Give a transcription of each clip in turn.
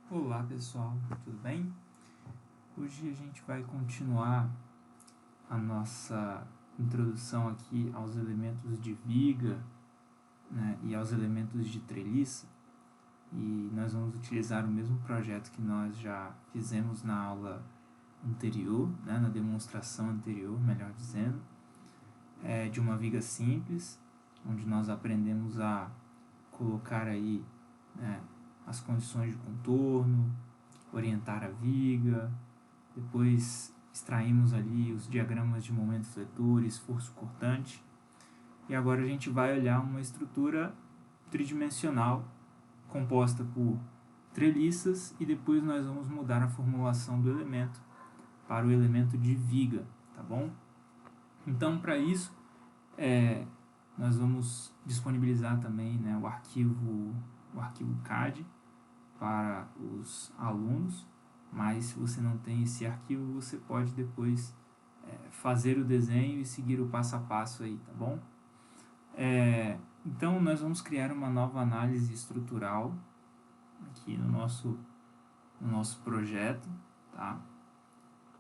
Olá pessoal, tudo bem? Hoje a gente vai continuar a nossa introdução aqui aos elementos de viga, né, e aos elementos de treliça, e nós vamos utilizar o mesmo projeto que nós já fizemos na aula anterior, né, na demonstração anterior, melhor dizendo, de uma viga simples, onde nós aprendemos a colocar aí, né, as condições de contorno, orientar a viga. Depois extraímos ali os diagramas de momento fletor, esforço cortante. E agora a gente vai olhar uma estrutura tridimensional composta por treliças e depois nós vamos mudar a formulação do elemento para o elemento de viga, tá bom? Então, para isso, nós vamos disponibilizar também, né, o arquivo CAD para os alunos, mas se você não tem esse arquivo, você pode depois fazer o desenho e seguir o passo a passo aí, tá bom? Então, nós vamos criar uma nova análise estrutural aqui no nosso projeto, tá?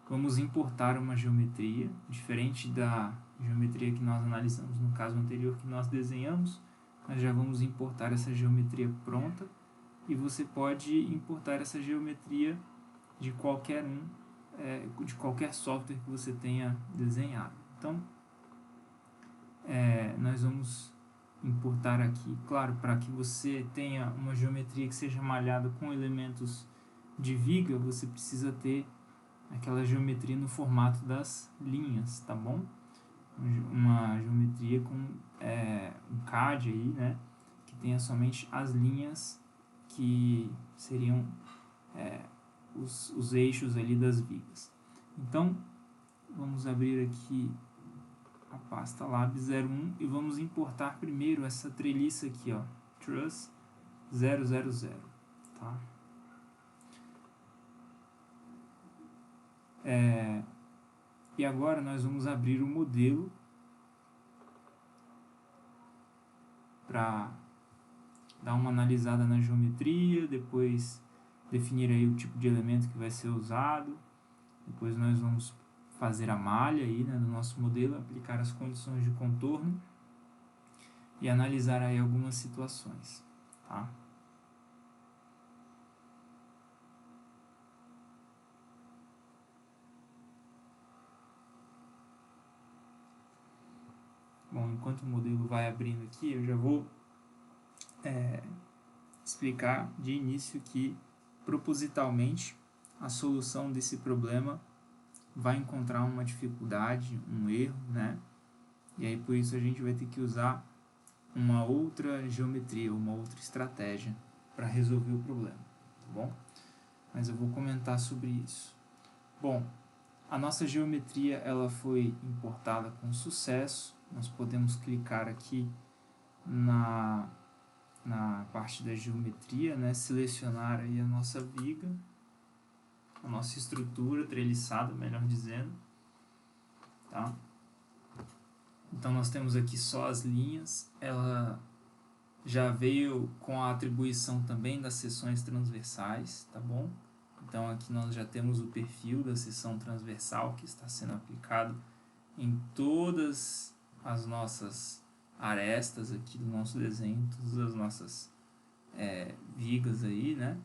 Vamos importar uma geometria, diferente da geometria que nós analisamos no caso anterior que nós desenhamos, nós já vamos importar essa geometria pronta e você pode importar essa geometria de qualquer de qualquer software que você tenha desenhado. Então, nós vamos importar aqui, claro, para que você tenha uma geometria que seja malhada com elementos de viga, você precisa ter aquela geometria no formato das linhas, tá bom? Uma geometria com um CAD aí, né, que tenha somente as linhas que seriam os eixos ali das vigas. Então, vamos abrir aqui a pasta Lab 01 e vamos importar primeiro essa treliça aqui, ó, Truss 000, tá? E agora nós vamos abrir o modelo para dar uma analisada na geometria, depois definir aí o tipo de elemento que vai ser usado, depois nós vamos fazer a malha aí, né, do nosso modelo, aplicar as condições de contorno e analisar aí algumas situações, tá? Bom, enquanto o modelo vai abrindo aqui, eu já vou explicar de início que, propositalmente, a solução desse problema vai encontrar uma dificuldade, um erro, né? E aí, por isso, a gente vai ter que usar uma outra geometria, uma outra estratégia para resolver o problema, tá bom? Mas eu vou comentar sobre isso. Bom, a nossa geometria ela foi importada com sucesso. Nós podemos clicar aqui na parte da geometria, né? Selecionar aí a nossa viga, a nossa estrutura treliçada, melhor dizendo, tá? Então nós temos aqui só as linhas, ela já veio com a atribuição também das seções transversais, tá bom? Então aqui nós já temos o perfil da seção transversal que está sendo aplicado em todas as nossas arestas aqui do nosso desenho, todas as nossas vigas aí, né?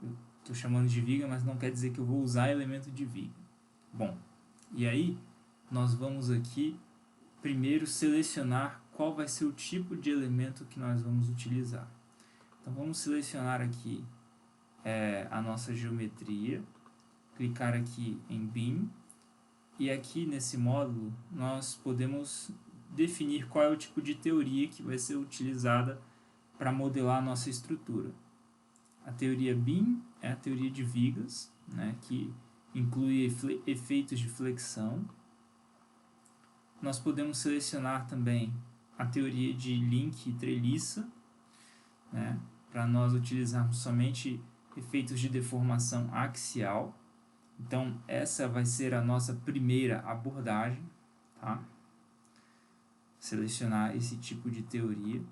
Eu estou chamando de viga, mas não quer dizer que eu vou usar elemento de viga. Bom, e aí nós vamos aqui primeiro selecionar qual vai ser o tipo de elemento que nós vamos utilizar. Então vamos selecionar aqui a nossa geometria, clicar aqui em Beam, e aqui nesse módulo nós podemos definir qual é o tipo de teoria que vai ser utilizada para modelar a nossa estrutura. A teoria Beam é a teoria de vigas, né, que inclui efeitos de flexão. Nós podemos selecionar também a teoria de link e treliça, né, para nós utilizarmos somente efeitos de deformação axial. Então, essa vai ser a nossa primeira abordagem, tá? Selecionar esse tipo de teoria.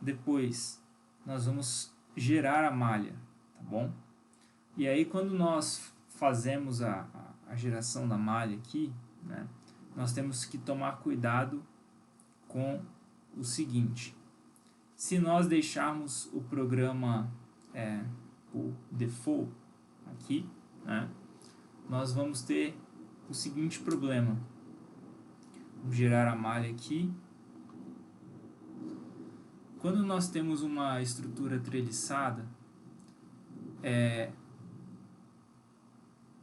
Depois, nós vamos gerar a malha, tá bom? E aí quando nós fazemos a geração da malha aqui, né, nós temos que tomar cuidado com o seguinte: se nós deixarmos o programa por default aqui, né, nós vamos ter o seguinte problema. Vamos gerar a malha aqui. Quando nós temos uma estrutura treliçada,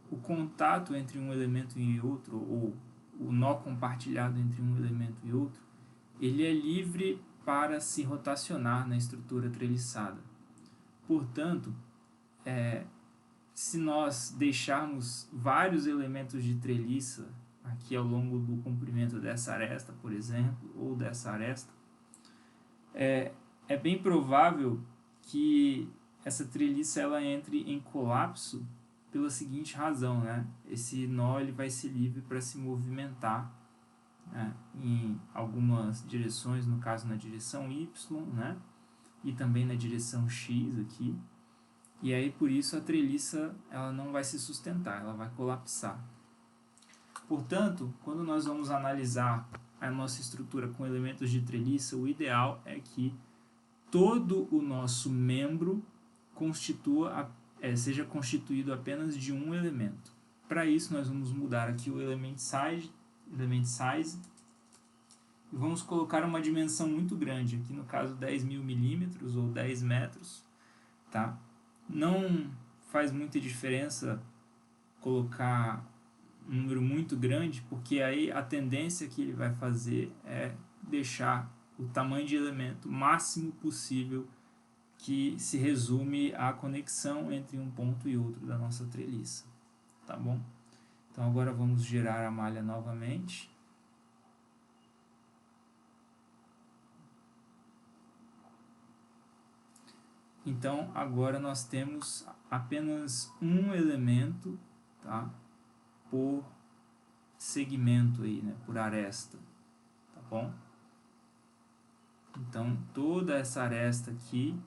o contato entre um elemento e outro, ou o nó compartilhado entre um elemento e outro, ele é livre para se rotacionar na estrutura treliçada. Portanto, se nós deixarmos vários elementos de treliça aqui ao longo do comprimento dessa aresta, por exemplo, ou dessa aresta, é bem provável que essa treliça ela entre em colapso pela seguinte razão, né? Esse nó ele vai ser livre para se movimentar, né, em algumas direções, no caso na direção Y, né, e também na direção X aqui, e aí por isso a treliça ela não vai se sustentar, ela vai colapsar. Portanto, quando nós vamos analisar a nossa estrutura com elementos de treliça, o ideal é que todo o nosso membro seja constituído apenas de um elemento. Para isso nós vamos mudar aqui o element size e vamos colocar uma dimensão muito grande, aqui no caso 10.000 milímetros ou 10 metros, tá? Não faz muita diferença colocar um número muito grande, porque aí a tendência que ele vai fazer é deixar o tamanho de elemento máximo possível, que se resume à conexão entre um ponto e outro da nossa treliça, tá bom? Então agora vamos gerar a malha novamente. Então agora nós temos apenas um elemento, tá, por segmento aí, né, por aresta, tá bom? Então toda essa aresta aqui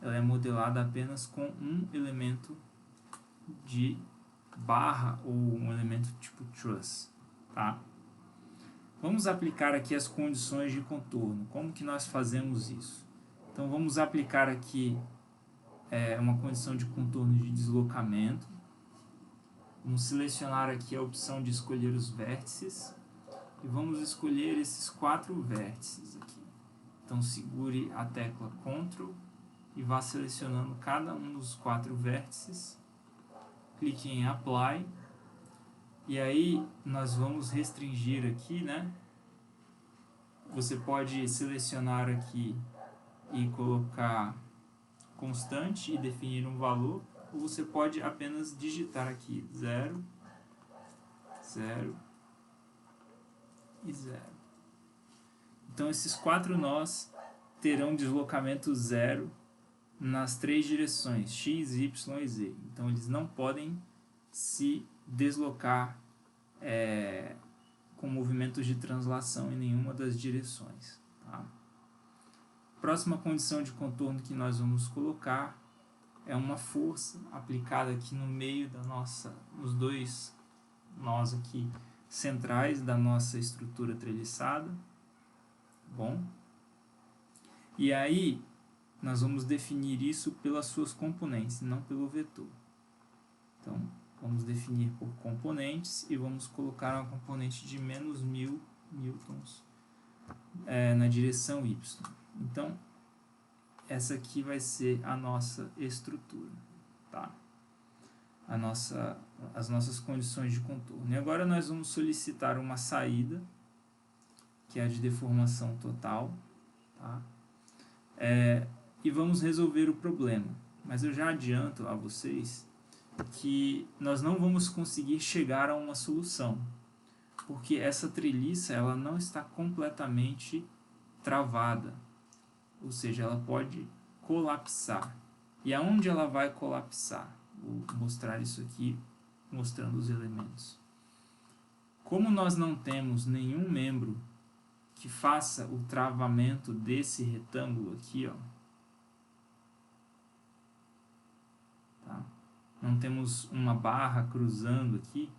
ela é modelada apenas com um elemento de barra ou um elemento tipo truss, tá? Vamos aplicar aqui as condições de contorno. Como que nós fazemos isso? Então vamos aplicar aqui uma condição de contorno de deslocamento. Vamos selecionar aqui a opção de escolher os vértices e vamos escolher esses 4 vértices aqui. Então segure a tecla Ctrl e vá selecionando cada um dos 4 vértices, clique em Apply, e aí nós vamos restringir aqui, né? Você pode selecionar aqui e colocar constante e definir um valor, ou você pode apenas digitar aqui 0, 0 e 0. Então esses 4 nós terão deslocamento 0 nas 3 direções, x, y e z. Então eles não podem se deslocar com movimentos de translação em nenhuma das direções, tá? Próxima condição de contorno que nós vamos colocar é uma força aplicada aqui no meio nos 2 nós aqui centrais da nossa estrutura treliçada, bom? E aí nós vamos definir isso pelas suas componentes, não pelo vetor. Então, vamos definir por componentes e vamos colocar uma componente de menos 1000 newtons na direção Y. Então, essa aqui vai ser a nossa estrutura, tá? As nossas condições de contorno. E agora nós vamos solicitar uma saída, que é a de deformação total, tá? E vamos resolver o problema. Mas eu já adianto a vocês que nós não vamos conseguir chegar a uma solução, porque essa treliça ela não está completamente travada, ou seja, ela pode colapsar. E aonde ela vai colapsar? Vou mostrar isso aqui, mostrando os elementos. Como nós não temos nenhum membro que faça o travamento desse retângulo aqui, ó, não temos uma barra cruzando aqui.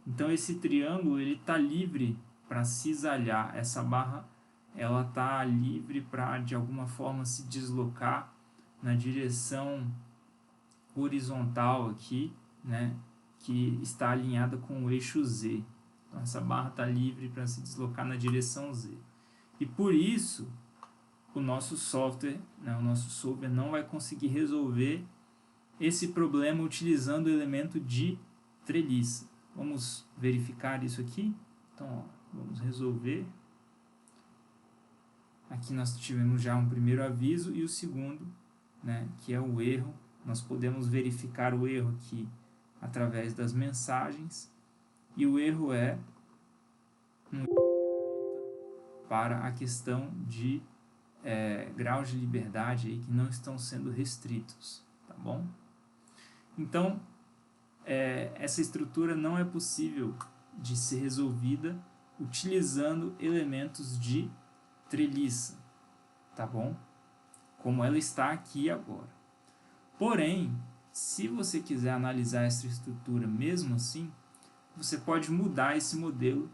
Então esse triângulo ele está livre para cisalhar. Essa barra ela está livre para de alguma forma se deslocar na direção horizontal aqui, né, que está alinhada com o eixo Z. Então essa barra está livre para se deslocar na direção Z. E por isso o nosso software, né, o nosso solver não vai conseguir resolver esse problema utilizando o elemento de treliça. Vamos verificar isso aqui. Então, ó, vamos resolver. Aqui nós tivemos já um primeiro aviso e o segundo, né, que é o erro. Nós podemos verificar o erro aqui através das mensagens. E o erro é para a questão de graus de liberdade aí que não estão sendo restritos, tá bom? Então, essa estrutura não é possível de ser resolvida utilizando elementos de treliça, tá bom? Como ela está aqui agora. Porém, se você quiser analisar essa estrutura mesmo assim, você pode mudar esse modelo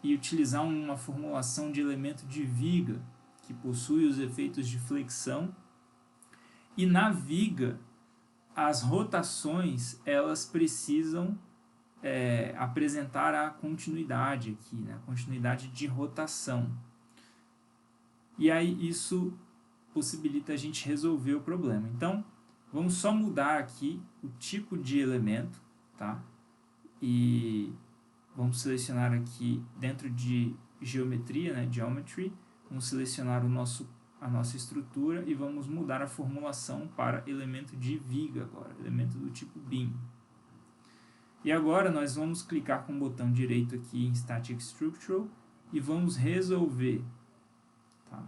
e utilizar uma formulação de elemento de viga que possui os efeitos de flexão, e na viga as rotações elas precisam apresentar a continuidade aqui, né? A continuidade de rotação. E aí isso possibilita a gente resolver o problema. Então, vamos só mudar aqui o tipo de elemento, tá? E vamos selecionar aqui dentro de geometria, né? Geometry, vamos selecionar a nossa estrutura e vamos mudar a formulação para elemento de viga agora, elemento do tipo beam. E agora nós vamos clicar com o botão direito aqui em Static Structural e vamos resolver. Tá?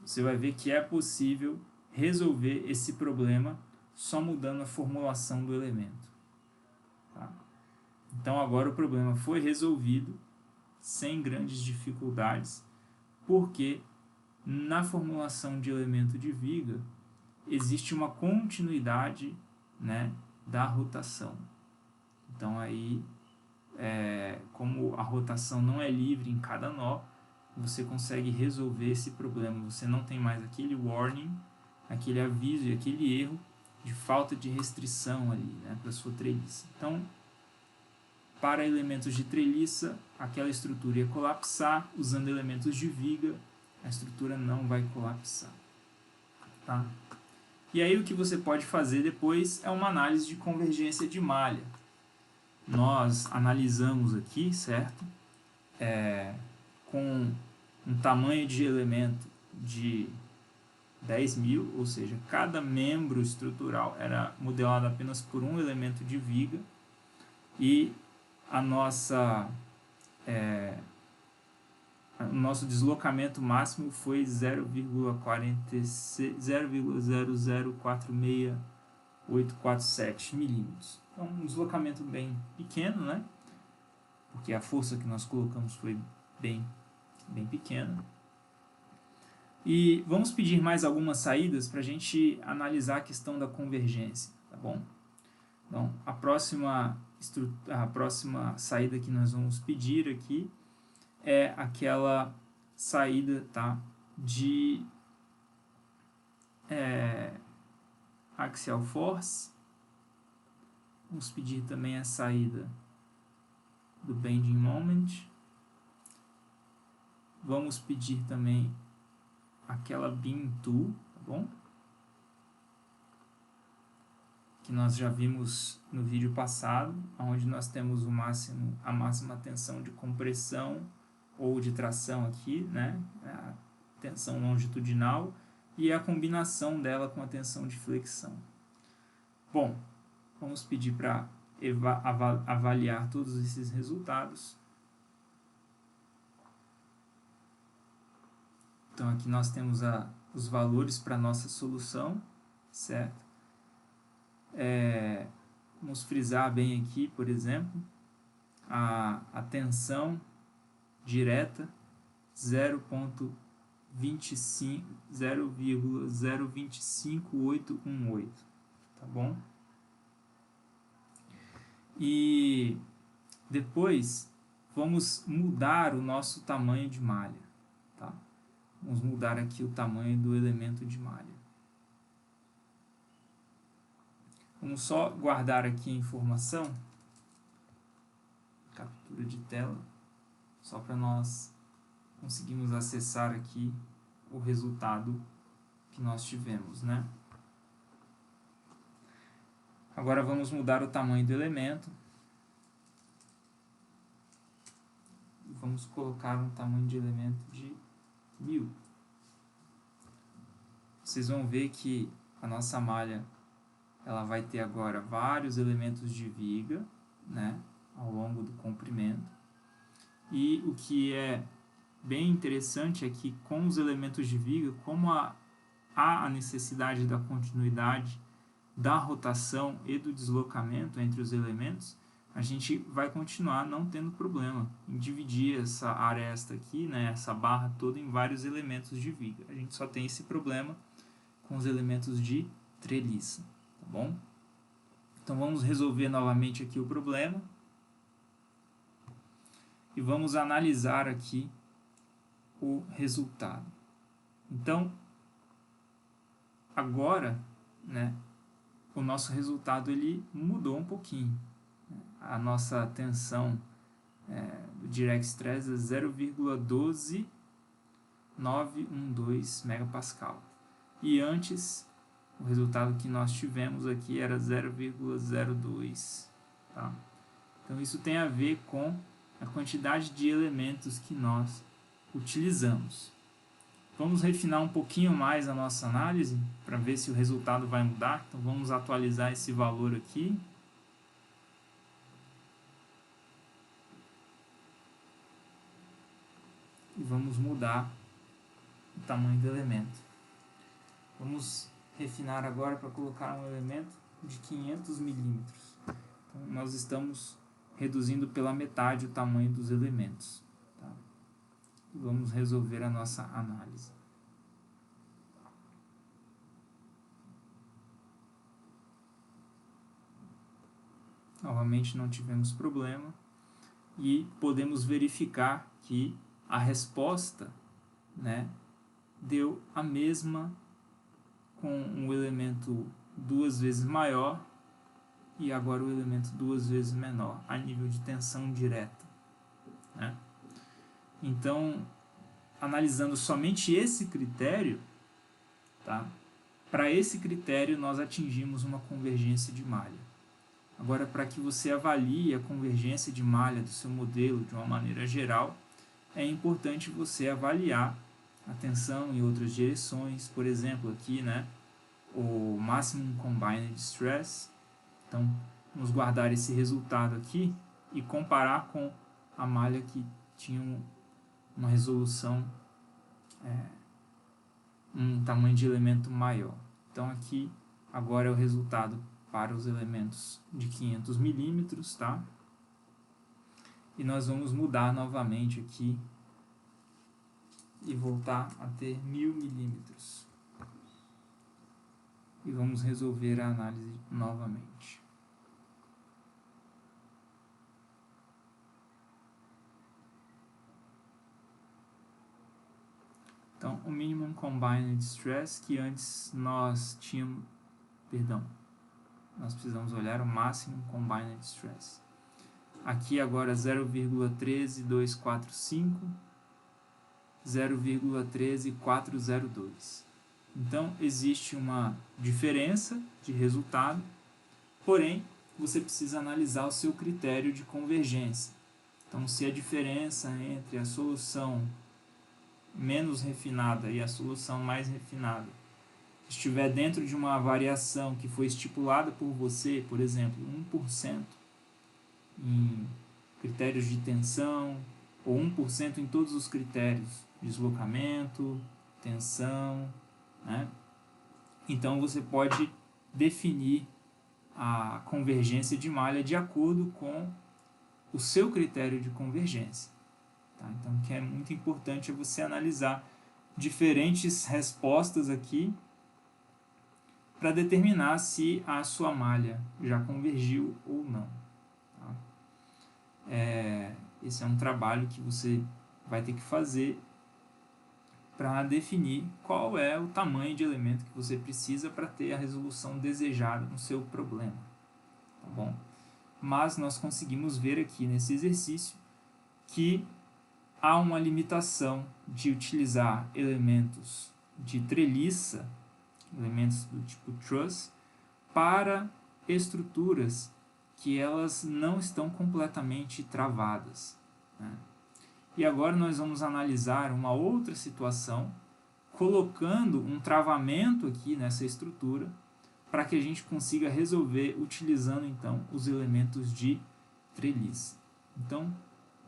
Você vai ver que é possível resolver esse problema só mudando a formulação do elemento. Tá? Então agora o problema foi resolvido sem grandes dificuldades, porque na formulação de elemento de viga existe uma continuidade, né, da rotação. Então aí, como a rotação não é livre em cada nó, você consegue resolver esse problema. Você não tem mais aquele warning, aquele aviso e aquele erro de falta de restrição ali, né, para a sua treliça. Então, para elementos de treliça, aquela estrutura ia colapsar. Usando elementos de viga, a estrutura não vai colapsar. Tá? E aí o que você pode fazer depois é uma análise de convergência de malha. Nós analisamos aqui, certo? Com um tamanho de elemento de 10.000, ou seja, cada membro estrutural era modelado apenas por um elemento de viga, e o nosso deslocamento máximo foi 0,0046847 milímetros. Então, um deslocamento bem pequeno, né? Porque a força que nós colocamos foi bem pequena. E vamos pedir mais algumas saídas para a gente analisar a questão da convergência, tá bom? Então, a próxima saída que nós vamos pedir aqui é aquela saída, tá, de axial force. Vamos pedir também a saída do bending moment. Vamos pedir também aquela beam tool, tá bom? Que nós já vimos no vídeo passado, onde nós temos a máxima tensão de compressão ou de tração aqui, né? A tensão longitudinal e a combinação dela com a tensão de flexão. Bom, vamos pedir para avaliar todos esses resultados. Então aqui nós temos os valores para a nossa solução, certo? Vamos frisar bem aqui, por exemplo, a tensão direta 0,025818, tá bom? E depois vamos mudar o nosso tamanho de malha. Tá? Vamos mudar aqui o tamanho do elemento de malha. Vamos só guardar aqui a informação, captura de tela, só para nós conseguirmos acessar aqui o resultado que nós tivemos, né? Agora vamos mudar o tamanho do elemento. Vamos colocar um tamanho de elemento de 1000. Vocês vão ver que a nossa malha ela vai ter agora vários elementos de viga, né, ao longo do comprimento. E o que é bem interessante é que com os elementos de viga, como há a necessidade da continuidade da rotação e do deslocamento entre os elementos, a gente vai continuar não tendo problema em dividir essa aresta aqui, né, essa barra toda em vários elementos de viga. A gente só tem esse problema com os elementos de treliça, tá bom? Então vamos resolver novamente aqui o problema e vamos analisar aqui o resultado. Então, agora, né, o nosso resultado ele mudou um pouquinho. A nossa tensão do direct stress é 0,12912 megapascal. E antes, o resultado que nós tivemos aqui era 0,02. Tá? Então, isso tem a ver com a quantidade de elementos que nós utilizamos. Vamos refinar um pouquinho mais a nossa análise para ver se o resultado vai mudar. Então vamos atualizar esse valor aqui. E vamos mudar o tamanho do elemento. Vamos refinar agora para colocar um elemento de 500 milímetros. Então nós estamos reduzindo pela metade o tamanho dos elementos. Tá? E vamos resolver a nossa análise. Novamente não tivemos problema e podemos verificar que a resposta, né, deu a mesma com um elemento 2 vezes maior e agora o elemento 2 vezes menor a nível de tensão direta, né? Então, analisando somente esse critério, tá? Para esse critério nós atingimos uma convergência de malha. Agora, para que você avalie a convergência de malha do seu modelo de uma maneira geral, é importante você avaliar a tensão em outras direções, por exemplo, aqui, né, o Maximum Combined Stress. Então, vamos guardar esse resultado aqui e comparar com a malha que tinha uma resolução, um tamanho de elemento maior. Então, aqui, agora é o resultado para os elementos de 500 milímetros, tá? E nós vamos mudar novamente aqui e voltar a ter 1000 milímetros. E vamos resolver a análise novamente. Então, o Minimum Combined Stress, que antes nós tínhamos, nós precisamos olhar o Maximum Combined Stress. Aqui agora 0,13245, 0,13402. Então, existe uma diferença de resultado, porém, você precisa analisar o seu critério de convergência. Então, se a diferença entre a solução menos refinada e a solução mais refinada estiver dentro de uma variação que foi estipulada por você, por exemplo, 1% em critérios de tensão, ou 1% em todos os critérios, deslocamento, tensão, né? Então você pode definir a convergência de malha de acordo com o seu critério de convergência. Tá? Então, o que é muito importante é você analisar diferentes respostas aqui para determinar se a sua malha já convergiu ou não. esse é um trabalho que você vai ter que fazer para definir qual é o tamanho de elemento que você precisa para ter a resolução desejada no seu problema, tá bom? Mas nós conseguimos ver aqui nesse exercício que há uma limitação de utilizar elementos de treliça, elementos do tipo truss, para estruturas que elas não estão completamente travadas, né? E agora nós vamos analisar uma outra situação, colocando um travamento aqui nessa estrutura, para que a gente consiga resolver utilizando então os elementos de treliça. Então,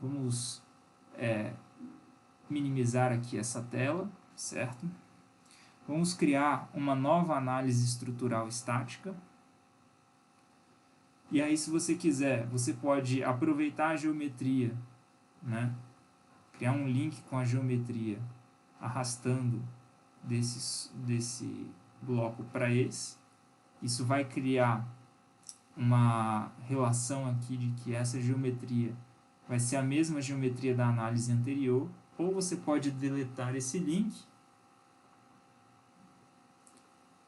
vamos minimizar aqui essa tela, certo? Vamos criar uma nova análise estrutural estática. E aí, se você quiser, você pode aproveitar a geometria, né? Criar um link com a geometria, arrastando desse bloco para esse. Isso vai criar uma relação aqui de que essa geometria vai ser a mesma geometria da análise anterior, ou você pode deletar esse link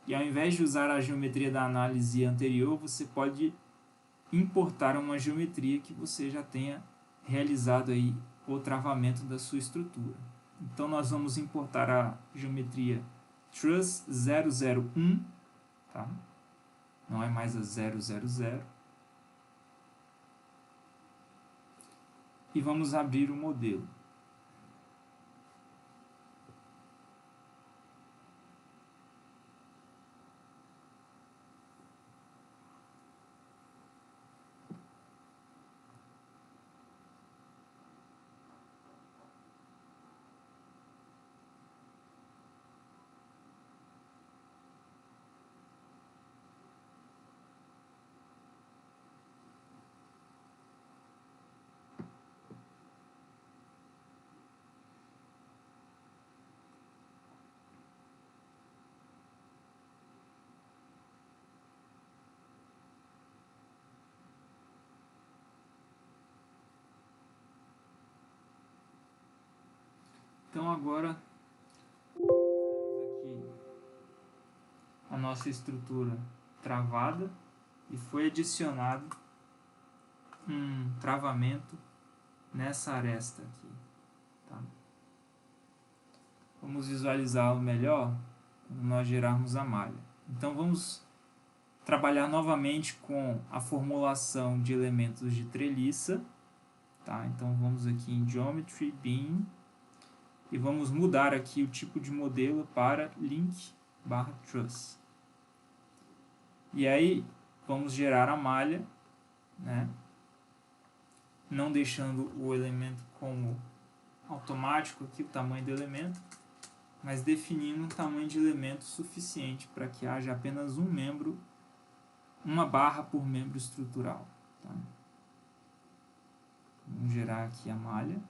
e ao invés de usar a geometria da análise anterior, você pode importar uma geometria que você já tenha realizado aí o travamento da sua estrutura. Então nós vamos importar a geometria Truss 001, tá? Não é mais a 000. E vamos abrir o modelo. Então agora temos aqui a nossa estrutura travada e foi adicionado um travamento nessa aresta aqui, tá? Vamos visualizá-lo melhor quando nós gerarmos a malha. Então vamos trabalhar novamente com a formulação de elementos de treliça, tá? Então vamos aqui em Geometry, Beam, e vamos mudar aqui o tipo de modelo para Link/Truss. E aí vamos gerar a malha, né? Não deixando o elemento como automático aqui, o tamanho do elemento, mas definindo um tamanho de elemento suficiente para que haja apenas um membro, uma barra por membro estrutural, tá? Vamos gerar aqui a malha.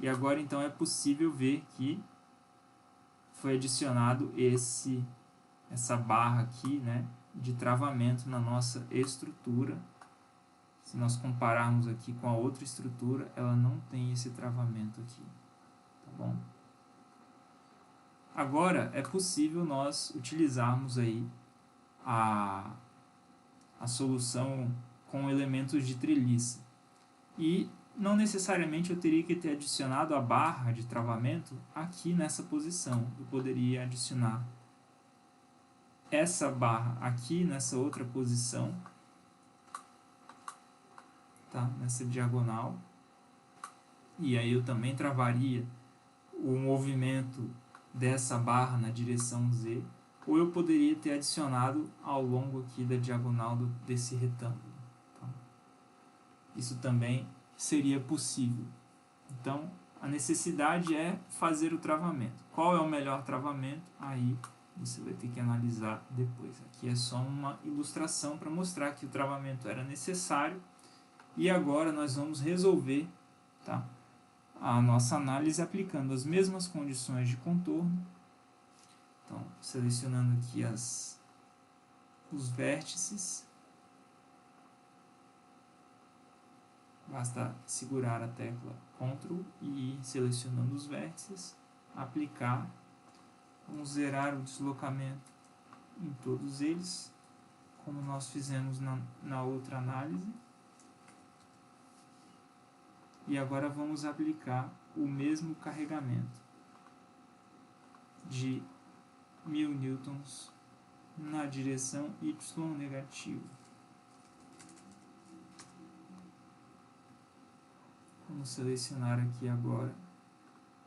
E agora então é possível ver que foi adicionado essa barra aqui, né, de travamento na nossa estrutura. Se nós compararmos aqui com a outra estrutura, ela não tem esse travamento aqui, tá bom? Agora é possível nós utilizarmos aí a solução com elementos de treliça. E não necessariamente eu teria que ter adicionado a barra de travamento aqui nessa posição. Eu poderia adicionar essa barra aqui nessa outra posição, tá? Nessa diagonal. E aí eu também travaria o movimento dessa barra na direção Z. Ou eu poderia ter adicionado ao longo aqui da diagonal desse retângulo, tá? Isso também seria possível. Então, a necessidade é fazer o travamento. Qual é o melhor travamento? Aí você vai ter que analisar depois. Aqui é só uma ilustração para mostrar que o travamento era necessário. E agora nós vamos resolver, tá, a nossa análise aplicando as mesmas condições de contorno. Então, selecionando aqui os vértices. Basta segurar a tecla Ctrl e ir selecionando os vértices, aplicar, vamos zerar o deslocamento em todos eles, como nós fizemos na outra análise. E agora vamos aplicar o mesmo carregamento de 1000 newtons na direção y negativo. Vamos selecionar aqui agora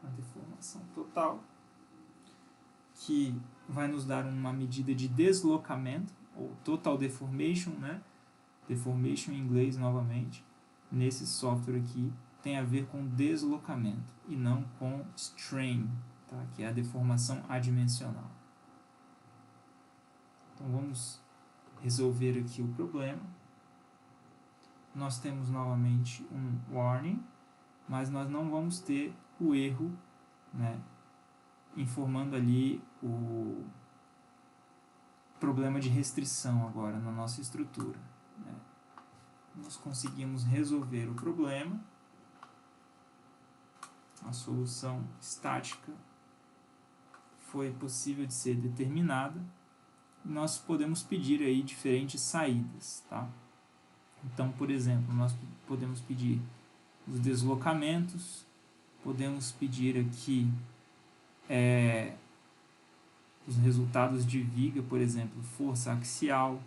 a deformação total, que vai nos dar uma medida de deslocamento, ou total deformation, né? Deformation em inglês novamente, nesse software aqui, tem a ver com deslocamento e não com strain, tá? Que é a deformação adimensional. Então vamos resolver aqui o problema. Nós temos novamente um warning, mas nós não vamos ter o erro, né, informando ali o problema de restrição agora na nossa estrutura, né. Nós conseguimos resolver o problema, a solução estática foi possível de ser determinada, e nós podemos pedir aí diferentes saídas, tá? Então, por exemplo, nós podemos pedir os deslocamentos, podemos pedir aqui os resultados de viga, por exemplo, força axial,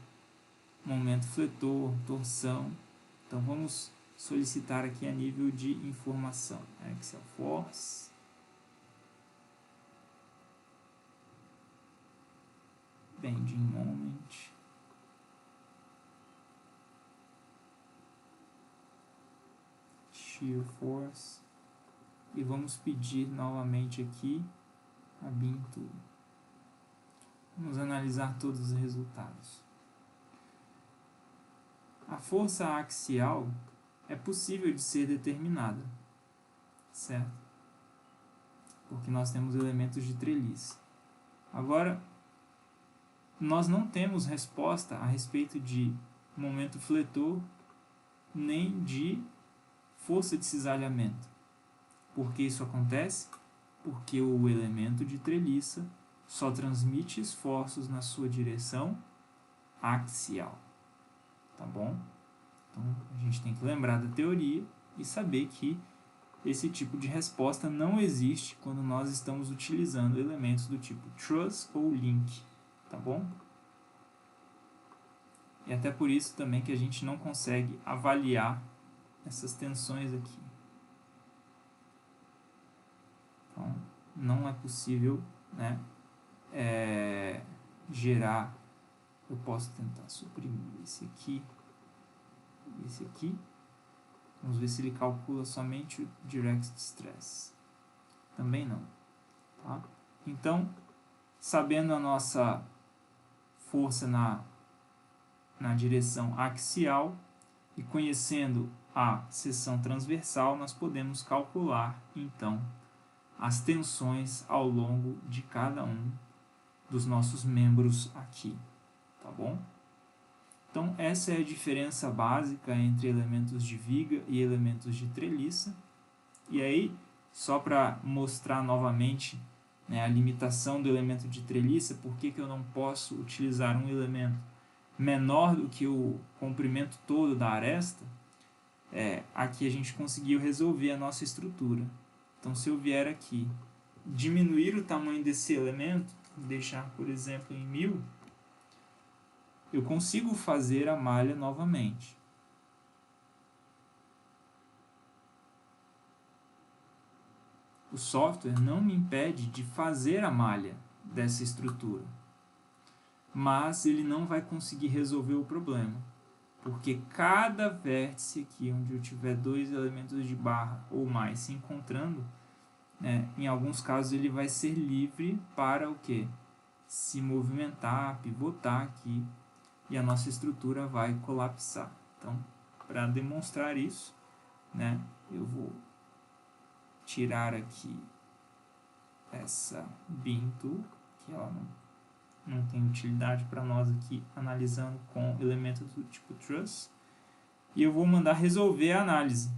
momento fletor, torção. Então vamos solicitar aqui a nível de informação. Axial force, bending moment, shear force, e vamos pedir novamente aqui a beam tool. Vamos analisar todos os resultados. A força axial é possível de ser determinada, certo? Porque nós temos elementos de treliça. Agora, nós não temos resposta a respeito de momento fletor nem de força de cisalhamento. Por que isso acontece? Porque o elemento de treliça só transmite esforços na sua direção axial, tá bom? Então a gente tem que lembrar da teoria e saber que esse tipo de resposta não existe quando nós estamos utilizando elementos do tipo truss ou link, tá bom? E até por isso também que a gente não consegue avaliar essas tensões aqui. Então não é possível, né, gerar. Eu posso tentar suprimir esse aqui e esse aqui. Vamos ver se ele calcula somente o direct stress. Também não, tá? Então, sabendo a nossa força na direção axial e conhecendo a seção transversal, nós podemos calcular, então, as tensões ao longo de cada um dos nossos membros aqui, tá bom? Então, essa é a diferença básica entre elementos de viga e elementos de treliça. E aí, só para mostrar novamente, né, a limitação do elemento de treliça, por que eu não posso utilizar um elemento menor do que o comprimento todo da aresta, aqui a gente conseguiu resolver a nossa estrutura. Então, se eu vier aqui, diminuir o tamanho desse elemento, deixar, por exemplo, em 1000, eu consigo fazer a malha novamente. O software não me impede de fazer a malha dessa estrutura, mas ele não vai conseguir resolver o problema, porque cada vértice aqui, onde eu tiver dois elementos de barra ou mais se encontrando, em alguns casos ele vai ser livre para o quê? Se movimentar, pivotar aqui, e a nossa estrutura vai colapsar. Então, para demonstrar isso, né, eu vou tirar aqui essa beam tool, que ela não tem utilidade para nós aqui analisando com elementos do tipo truss. e eu vou mandar resolver a análise,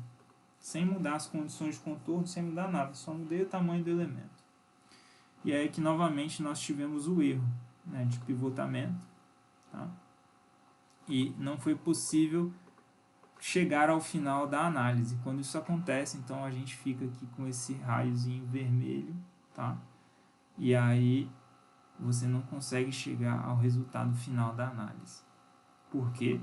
sem mudar as condições de contorno, sem mudar nada, só mudei o tamanho do elemento. E aí que novamente nós tivemos o erro, né, de pivotamento, tá? E não foi possível chegar ao final da análise. Quando isso acontece, então a gente fica aqui com esse raiozinho vermelho, tá? E aí você não consegue chegar ao resultado final da análise. Por quê?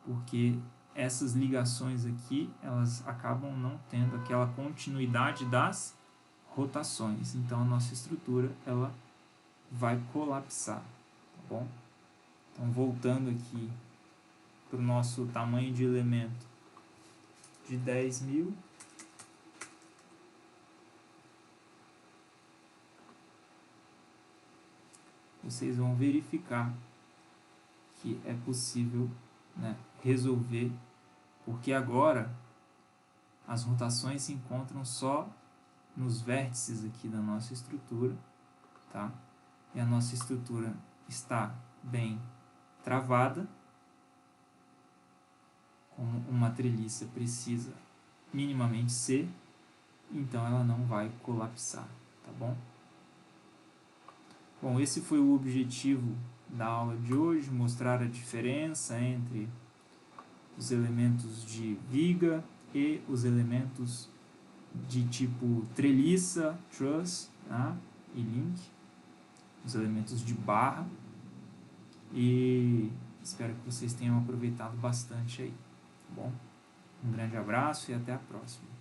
Porque essas ligações aqui, elas acabam não tendo aquela continuidade das rotações. Então a nossa estrutura, ela vai colapsar, tá bom? Então voltando aqui para o nosso tamanho de elemento de 10.000, vocês vão verificar que é possível, né, resolver, porque agora as rotações se encontram só nos vértices aqui da nossa estrutura, tá? E a nossa estrutura está bem travada, como uma treliça precisa minimamente ser, então ela não vai colapsar, tá bom? Bom, esse foi o objetivo da aula de hoje, mostrar a diferença entre os elementos de viga e os elementos de tipo treliça, truss, tá? E link, os elementos de barra, e espero que vocês tenham aproveitado bastante aí, tá bom? Um grande abraço e até a próxima.